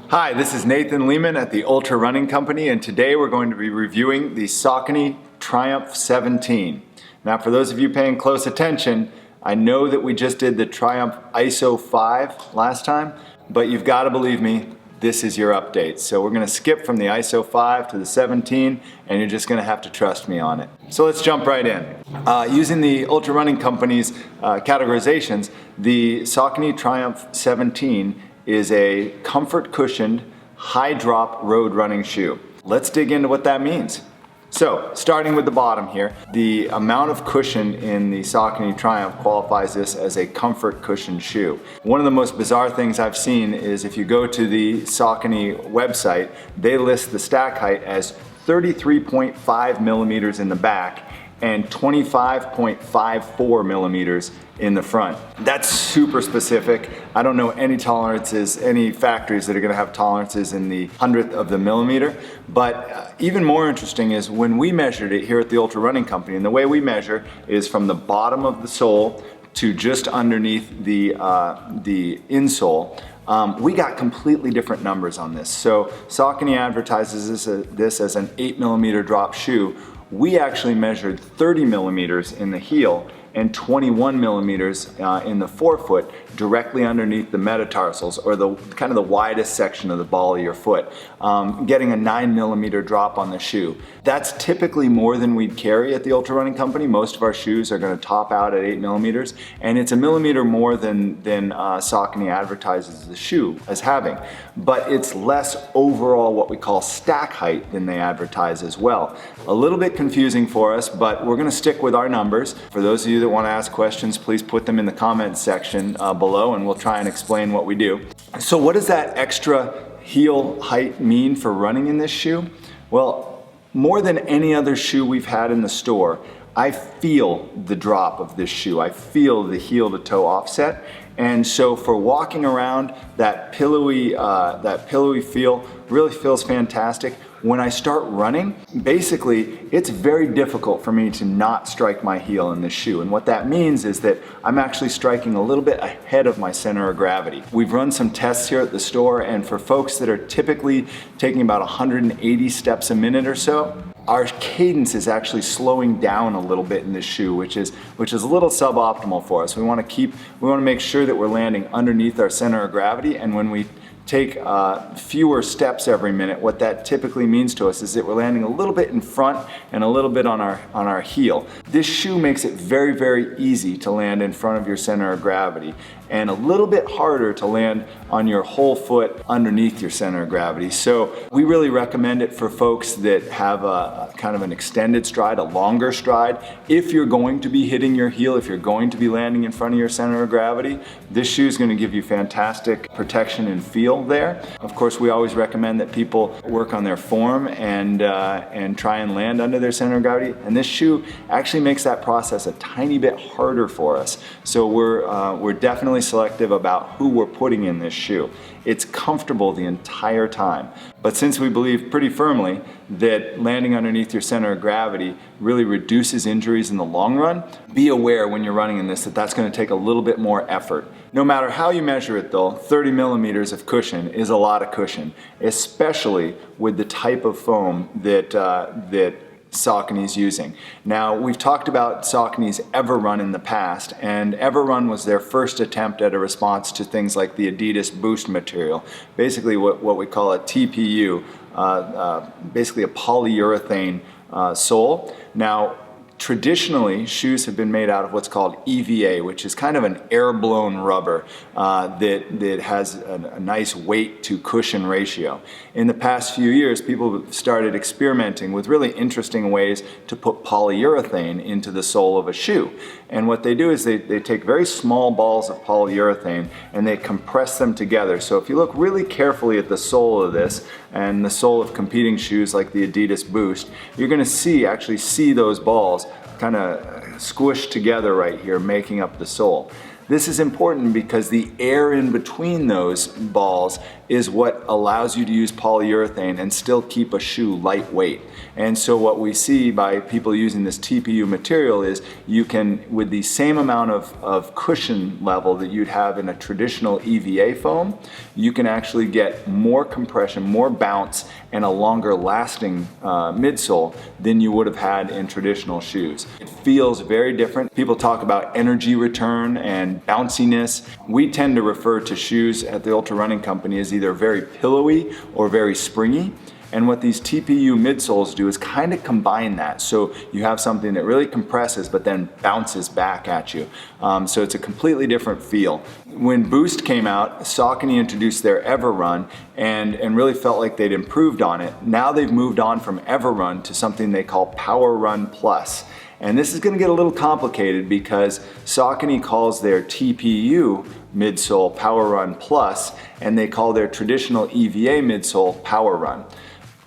Hi, this is Nathan Lehman at the Ultra Running Company, and today we're going to be reviewing the Saucony Triumph 17. Now, for those of you paying close attention, I know that we just did the Triumph ISO 5 last time, but you've got to believe me, this is your update. So we're going to skip from the ISO 5 to the 17, and you're just going to have to trust me on it. So let's jump right in. Using the Ultra Running Company's categorizations, the Saucony Triumph 17 is a comfort cushioned, high drop road running shoe. Let's dig into what that means. So, starting with the bottom here, the amount of cushion in the Saucony Triumph qualifies this as a comfort cushioned shoe. One of the most bizarre things I've seen is if you go to the Saucony website, they list the stack height as 33.5 millimeters in the back and 25.54 millimeters in the front. That's super specific. I don't know any tolerances, any factories that are gonna have tolerances in the 100th of the millimeter, but even more interesting is when we measured it here at the Ultra Running Company, and the way we measure is from the bottom of the sole to just underneath the insole. We got completely different numbers on this. So Saucony advertises this as an 8 millimeter drop shoe. We actually measured 30 millimeters in the heel and 21 millimeters in the forefoot directly underneath the metatarsals, or the kind of the widest section of the ball of your foot, getting a 9 millimeter drop on the shoe. That's typically more than we'd carry at the Ultra Running Company. Most of our shoes are going to top out at 8 millimeters, and it's a millimeter more than Saucony advertises the shoe as having. But it's less overall what we call stack height than they advertise as well. A little bit confusing for us, but we're going to stick with our numbers. For those of you that want to ask questions, please put them in the comments section below, and we'll try and explain what we do. So what does that extra heel height mean for running in this shoe? Well, more than any other shoe we've had in the store, I feel the drop of this shoe. I feel the heel to toe offset. And so for walking around, that pillowy feel really feels fantastic. When I start running, basically, it's very difficult for me to not strike my heel in this shoe. And what that means is that I'm actually striking a little bit ahead of my center of gravity. We've run some tests here at the store, and for folks that are typically taking about 180 steps a minute or so, our cadence is actually slowing down a little bit in this shoe, which is a little suboptimal for us. We want to make sure that we're landing underneath our center of gravity, and when we take fewer steps every minute, what that typically means to us is that we're landing a little bit in front and a little bit on our heel. This shoe makes it very, very easy to land in front of your center of gravity, and a little bit harder to land on your whole foot underneath your center of gravity. So we really recommend it for folks that have a kind of an extended stride, a longer stride. If you're going to be hitting your heel, if you're going to be landing in front of your center of gravity, this shoe is going to give you fantastic protection and feel there. Of course, we always recommend that people work on their form and try and land under their center of gravity. And this shoe actually makes that process a tiny bit harder for us. So we're definitely selective about who we're putting in this shoe. It's comfortable the entire time. But since we believe pretty firmly that landing underneath your center of gravity really reduces injuries in the long run, be aware when you're running in this that that's going to take a little bit more effort. No matter how you measure it though, 30 millimeters of cushion is a lot of cushion, especially with the type of foam that Saucony's using. Now, we've talked about Saucony's Everrun in the past, and Everrun was their first attempt at a response to things like the Adidas Boost material, basically what we call a TPU, basically a polyurethane sole. Now, traditionally, shoes have been made out of what's called EVA, which is kind of an air-blown rubber that has a nice weight to cushion ratio. In the past few years, people have started experimenting with really interesting ways to put polyurethane into the sole of a shoe. And what they do is they take very small balls of polyurethane and they compress them together. So if you look really carefully at the sole of this and the sole of competing shoes like the Adidas Boost, you're going to actually see those balls kind of squished together right here, making up the sole. This is important because the air in between those balls is what allows you to use polyurethane and still keep a shoe lightweight. And so what we see by people using this TPU material is you can, with the same amount of cushion level that you'd have in a traditional EVA foam, you can actually get more compression, more bounce, and a longer lasting midsole than you would have had in traditional shoes. It feels very different. People talk about energy return and bounciness. We tend to refer to shoes at the Ultra Running Company as either very pillowy or very springy. And what these TPU midsoles do is kind of combine that. So you have something that really compresses but then bounces back at you. So it's a completely different feel. When Boost came out, Saucony introduced their Everrun and really felt like they'd improved on it. Now they've moved on from Everrun to something they call Power Run Plus. And this is going to get a little complicated because Saucony calls their TPU midsole Power Run Plus, and they call their traditional EVA midsole Power Run.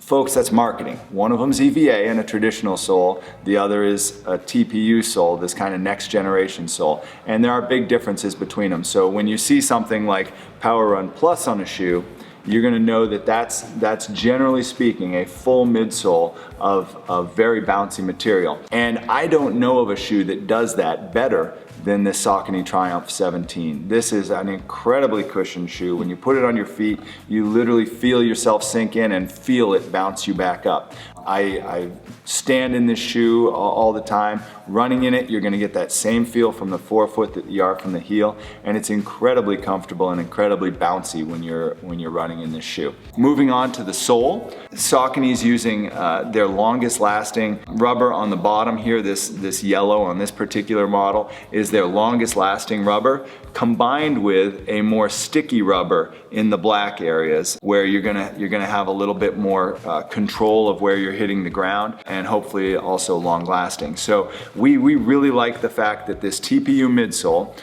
Folks, that's marketing. One of them's EVA and a traditional sole. The other is a TPU sole, this kind of next generation sole. And there are big differences between them. So when you see something like Power Run Plus on a shoe, you're going to know that that's generally speaking a full midsole of very bouncy material. And I don't know of a shoe that does that better than this Saucony Triumph 17. This is an incredibly cushioned shoe. When you put it on your feet, you literally feel yourself sink in and feel it bounce you back up. I stand in this shoe all the time. Running in it, you're gonna get that same feel from the forefoot that you are from the heel, and it's incredibly comfortable and incredibly bouncy when you're running in this shoe. Moving on to the sole, Saucony's using their longest lasting rubber on the bottom here. This yellow on this particular model is their longest lasting rubber, combined with a more sticky rubber in the black areas where you're gonna have a little bit more control of where you're hitting the ground, and hopefully also long lasting. So we really like the fact that this TPU midsole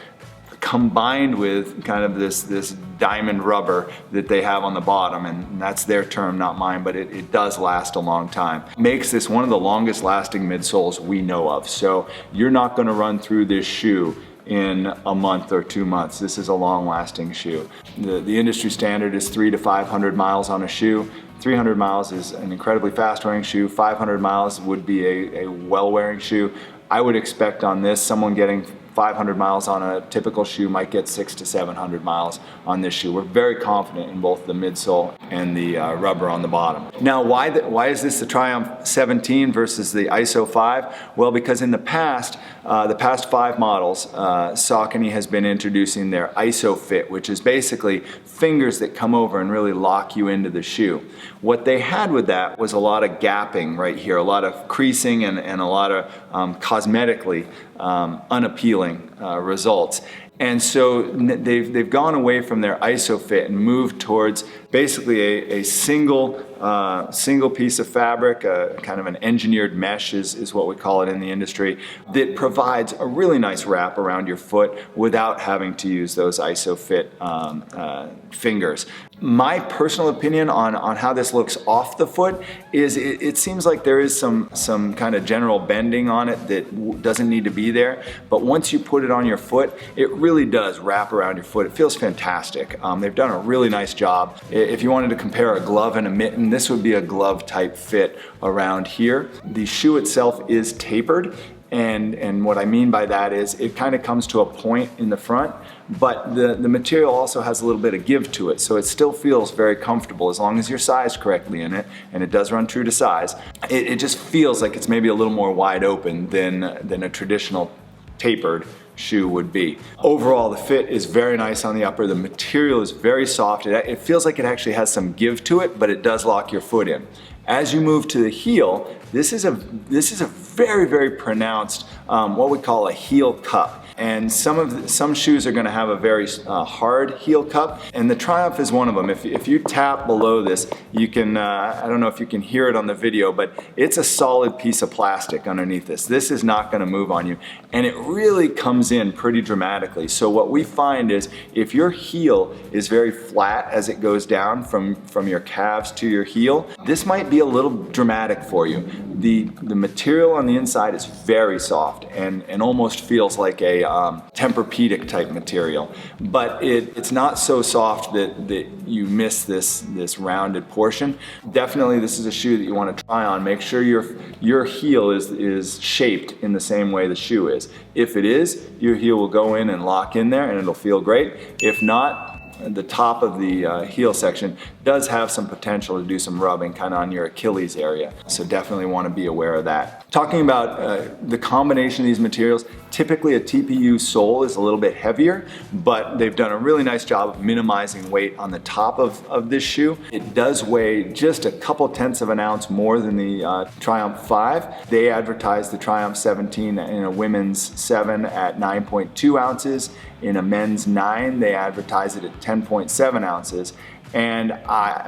combined with kind of this diamond rubber that they have on the bottom, and that's their term, not mine, but it does last a long time. Makes this one of the longest lasting midsoles we know of. So you're not gonna run through this shoe in a month or 2 months. This is a long-lasting shoe. The industry standard is 300 to 500 miles on a shoe. 300 miles is an incredibly fast-wearing shoe. 500 miles would be a well-wearing shoe. I would expect on this, someone getting 500 miles on a typical shoe might get 600 to 700 miles on this shoe. We're very confident in both the midsole and the rubber on the bottom. Now, why is this the Triumph 17 versus the ISO 5? Well, because in the past 5 models, Saucony has been introducing their ISO fit, which is basically fingers that come over and really lock you into the shoe. What they had with that was a lot of gapping right here, a lot of creasing and a lot of cosmetically unappealing results. And so they've gone away from their ISO fit and moved towards basically a single piece of fabric, kind of an engineered mesh is what we call it in the industry, that provides a really nice wrap around your foot without having to use those ISO fit fingers. My personal opinion on how this looks off the foot is it seems like there is some kind of general bending on it that doesn't need to be there, but once you put it on your foot, it really does wrap around your foot. It feels fantastic. They've done a really nice job. If you wanted to compare a glove and a mitten, this would be a glove type fit around here. The shoe itself is tapered, and what I mean by that is it kind of comes to a point in the front, but the material also has a little bit of give to it, so it still feels very comfortable as long as you're sized correctly in it, and it does run true to size. It just feels like it's maybe a little more wide open than a traditional tapered shoe would be. Overall, the fit is very nice on the upper. The material is very soft. It feels like it actually has some give to it, but it does lock your foot in. As you move to the heel, this is a very, very pronounced what we call a heel cup. And some shoes are going to have a very hard heel cup, and the Triumph is one of them. If you tap below this, you can, I don't know if you can hear it on the video, but it's a solid piece of plastic underneath this. This is not going to move on you, and it really comes in pretty dramatically. So what we find is if your heel is very flat as it goes down from your calves to your heel, this might be a little dramatic for you. The material on the inside is very soft and almost feels like a Tempur-Pedic type material, but it's not so soft that you miss this rounded portion. Definitely this is a shoe that you want to try on. Make sure your heel is shaped in the same way the shoe is. If it is, your heel will go in and lock in there and it'll feel great. If not, the top of the heel section does have some potential to do some rubbing kind of on your Achilles area. So definitely want to be aware of that. Talking about the combination of these materials, typically a TPU sole is a little bit heavier, but they've done a really nice job of minimizing weight on the top of this shoe. It does weigh just a couple tenths of an ounce more than the Triumph 5. They advertise the Triumph 17 in a women's 7 at 9.2 ounces. In a men's 9, they advertise it at 10.7 ounces. And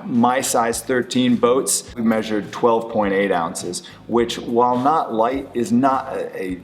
my size 13 boats, we measured 12.8 ounces, which while not light is not a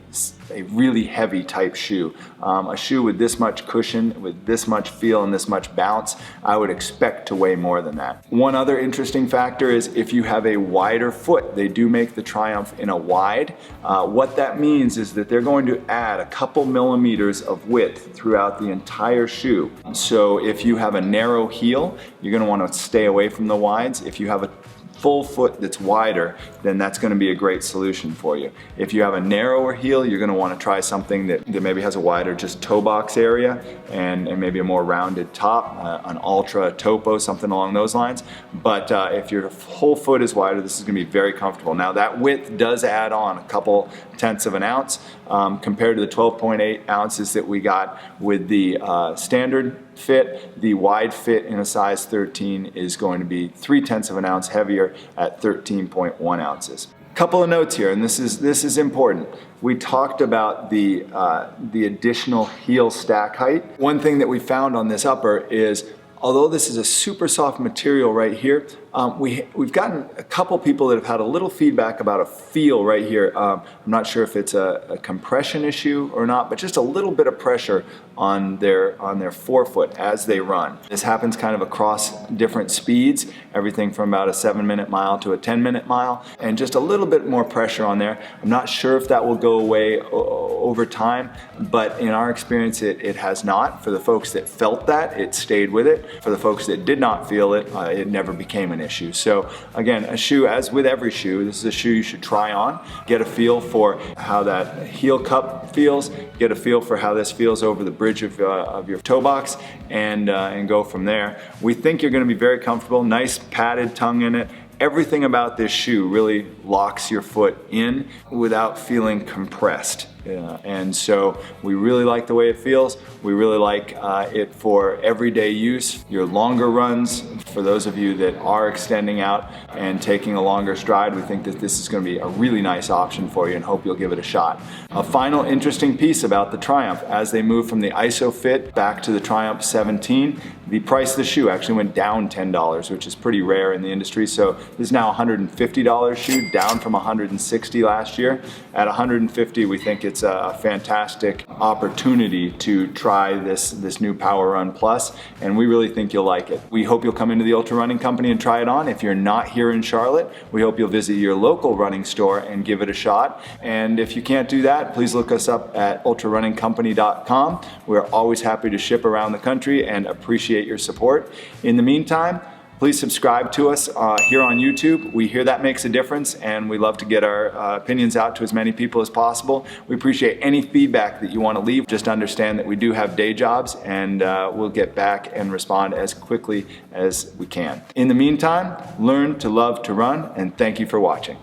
really heavy type shoe. A shoe with this much cushion, with this much feel and this much bounce, I would expect to weigh more than that. One other interesting factor is if you have a wider foot. They do make the Triumph in a wide. What that means is that they're going to add a couple millimeters of width throughout the entire shoe. So if you have a narrow heel, you're going to want to stay away from the wides. If you have a full foot that's wider, then that's going to be a great solution for you. If you have a narrower heel, you're going to want to try something that maybe has a wider just toe box area and maybe a more rounded top, an Ultra, a Topo, something along those lines. But if your whole foot is wider, this is going to be very comfortable. Now that width does add on a couple tenths of an ounce compared to the 12.8 ounces that we got with the standard fit. The wide fit in a size 13 is going to be 0.3 of an ounce heavier at 13.1 ounces. Couple of notes here, and this is important. We talked about the additional heel stack height. One thing that we found on this upper is, although this is a super soft material right here, we've gotten a couple people that have had a little feedback about a feel right here. I'm not sure if it's a compression issue or not, but just a little bit of pressure on their forefoot as they run. This happens kind of across different speeds, everything from about a 7-minute mile to a 10-minute mile, and just a little bit more pressure on there. I'm not sure if that will go away over time, but in our experience it has not. For the folks that felt that, it stayed with it. For the folks that did not feel it, it never became an issue. So again, a shoe, as with every shoe, this is a shoe you should try on. Get a feel for how that heel cup feels, get a feel for how this feels over the bridge of your toe box, and go from there. We think you're going to be very comfortable, nice padded tongue in it. Everything about this shoe really locks your foot in without feeling compressed. And so we really like the way it feels. We really like it for everyday use. Your longer runs, for those of you that are extending out and taking a longer stride, we think that this is going to be a really nice option for you and hope you'll give it a shot. A final interesting piece about the Triumph, as they move from the ISO fit back to the Triumph 17, the price of the shoe actually went down $10, which is pretty rare in the industry. So this is now a $150 shoe, down from $160 last year. At $150, we think it's a fantastic opportunity to try this new Power Run Plus, and we really think you'll like it. We hope you'll come into the Ultra Running Company and try it on. If you're not here in Charlotte, we hope you'll visit your local running store and give it a shot. And if you can't do that, please look us up at ultrarunningcompany.com. We're always happy to ship around the country and appreciate your support. In the meantime, please subscribe to us here on YouTube. We hear that makes a difference, and we love to get our opinions out to as many people as possible. We appreciate any feedback that you want to leave. Just understand that we do have day jobs, and we'll get back and respond as quickly as we can. In the meantime, learn to love to run, and thank you for watching.